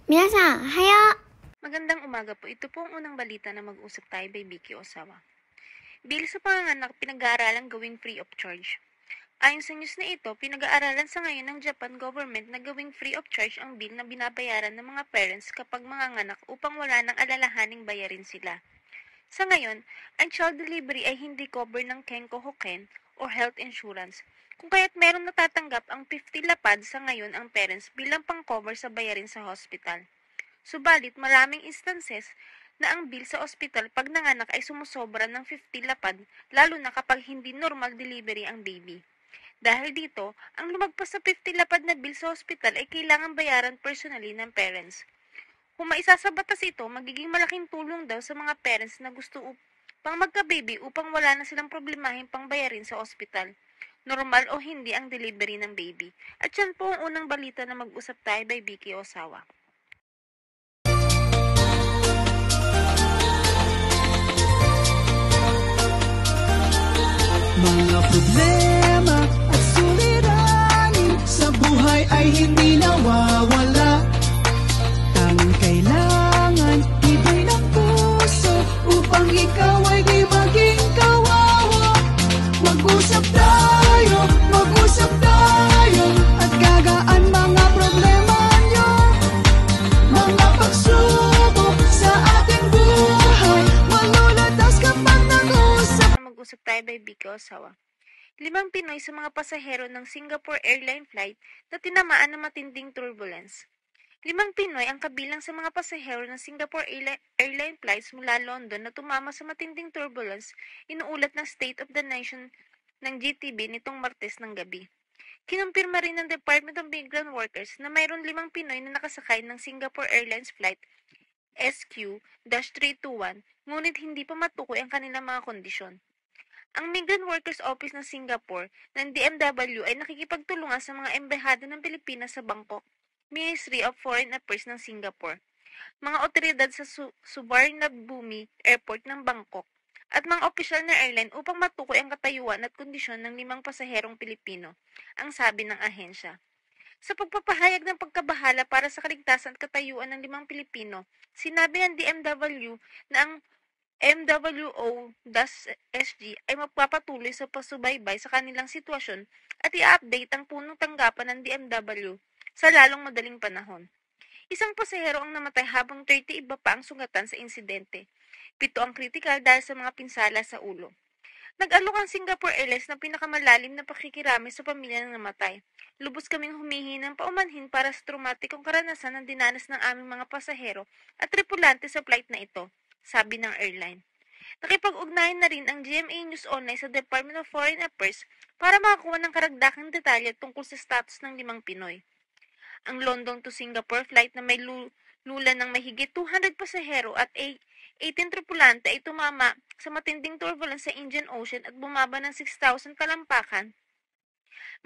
皆さん、おはよう。Magandang umaga po. Ito po ang unang balita na mag-usap tayo by Vicky Osawa. Bill sa panganganak, pinag-aaralan gawing free of charge. Ayon sa news na ito, pinag-aaralan sa ngayon ng Japan government na gawing free of charge ang bill na binabayaran ng mga parents kapag manganganak upang wala nang alalahaning bayarin sila. Sa ngayon, ang child delivery ay hindi cover ng Kenko Hoken o health insurance, kung kaya't meron natatanggap ang 50 lapad sa ngayon ang parents bilang pang-cover sa bayarin sa hospital. Subalit maraming instances na ang bill sa ospital pag nanganak ay sumusobra ng 50 lapad, lalo na kapag hindi normal delivery ang baby. Dahil dito, ang lumagpas sa 50 lapad na bill sa ospital ay kailangan bayaran personally ng parents. Kung maisa sa batas ito, magiging malaking tulong daw sa mga parents na gusto pang magka-baby upang wala na silang problemahin pang bayarin sa ospital. Normal o hindi ang delivery ng baby. At yan po ang unang balita na mag-usap tayo by Vicky Osawa. Mga problema at suliranin sa buhay ay hindi nawawala. Tanging kailangan ibay ng puso upang ikaw ay di maging kawawa. Mag-usap tayo at gagaan mga problema nyo. Mga pagsubok sa ating buhay malulutas kapag nag-usap. Mag-usap tayo by Vicky Osawa. 5 Pinoy sa mga pasahero ng Singapore Airline flight na tinamaan ng matinding turbulence. 5 Pinoy ang kabilang sa mga pasahero ng Singapore Airline flights mula London na tumama sa matinding turbulence, inuulat ng State of the Nation ng GTB nitong Martes ng gabi. Kinumpirma rin ng Department of Migrant Workers na mayroon 5 Pinoy na nakasakay ng Singapore Airlines flight SQ-321, ngunit hindi pa matukoy ang kanilang mga kondisyon. Ang Migrant Workers Office ng Singapore ng DMW ay nakikipagtulungan sa mga embahada ng Pilipinas sa Bangkok, Ministry of Foreign Affairs ng Singapore, mga otoridad sa Suvarnabhumi Airport ng Bangkok, at mga opisyal na airline upang matukoy ang katayuan at kondisyon ng 5 pasaherong Pilipino, ang sabi ng ahensya. Sa pagpapahayag ng pagkabahala para sa kaligtasan at katayuan ng 5 Pilipino, sinabi ng DMW na ang MWO-SG ay magpapatuloy sa pasubaybay sa kanilang sitwasyon at i-update ang punong tanggapan ng DMW sa lalong madaling panahon. Isang pasahero ang namatay habang 30 iba pa ang sugatan sa insidente. 7 ang kritikal dahil sa mga pinsala sa ulo. Nag-alok ang Singapore Airlines ng pinakamalalim na pakikirami sa pamilya ng namatay. Lubos kaming humihingi ng paumanhin para sa traumatikong karanasan ng dinanas ng aming mga pasahero at tripulante sa flight na ito, sabi ng airline. Nakipag-ugnayan na rin ang GMA News Online sa Department of Foreign Affairs para makakuha ng karagdagang detalye tungkol sa status ng 5 Pinoy. Ang London to Singapore flight na may lula ng mahigit 200 pasahero at 18 tripulante ay tumama sa matinding turbulence sa Indian Ocean at bumaba ng 6,000 talampakan,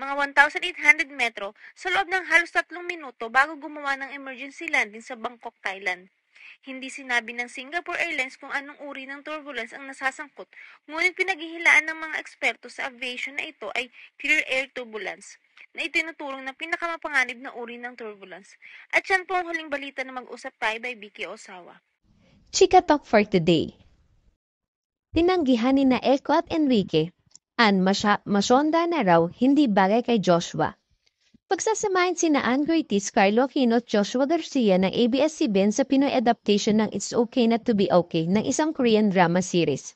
mga 1,800 metro, sa loob ng halos 3 minuto bago gumawa ng emergency landing sa Bangkok, Thailand. Hindi sinabi ng Singapore Airlines kung anong uri ng turbulence ang nasasangkot, ngunit pinaghihilaan ng mga eksperto sa aviation na ito ay clear air turbulence, na itinuturong na pinakamapanganib na uri ng turbulence. At yan po ang huling balita na mag-usap tayo by Vicky Osawa. Chika Talk for today. Tinanggihan ni na Eko at Enrique masyonda na raw hindi bagay kay Joshua. Pagsasamahin sina Ann Curtis, Carlo Aquino at Joshua Garcia ng ABS-CBN sa Pinoy adaptation ng It's Okay Not to Be Okay ng isang Korean drama series.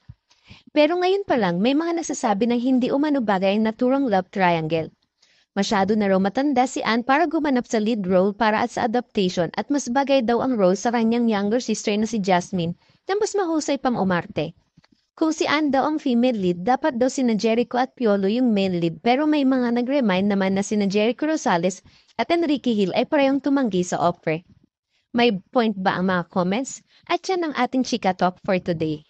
Pero ngayon pa lang may mga nasasabi ng hindi umano bagay ang naturang love triangle. Masyado na raw matanda si Ann para gumanap sa lead role para at sa adaptation at mas bagay daw ang role sa kanyang younger sister na si Jasmine na mas mahusay pang umarte. Kung si Ann daw ang female lead, dapat daw sina Jericho at Piolo yung male lead pero may mga nag-remind naman na sina Jericho Rosales at Enrique Hill ay parehong tumanggi sa offer. May point ba ang mga comments? At yan ang ating Chika Talk for today.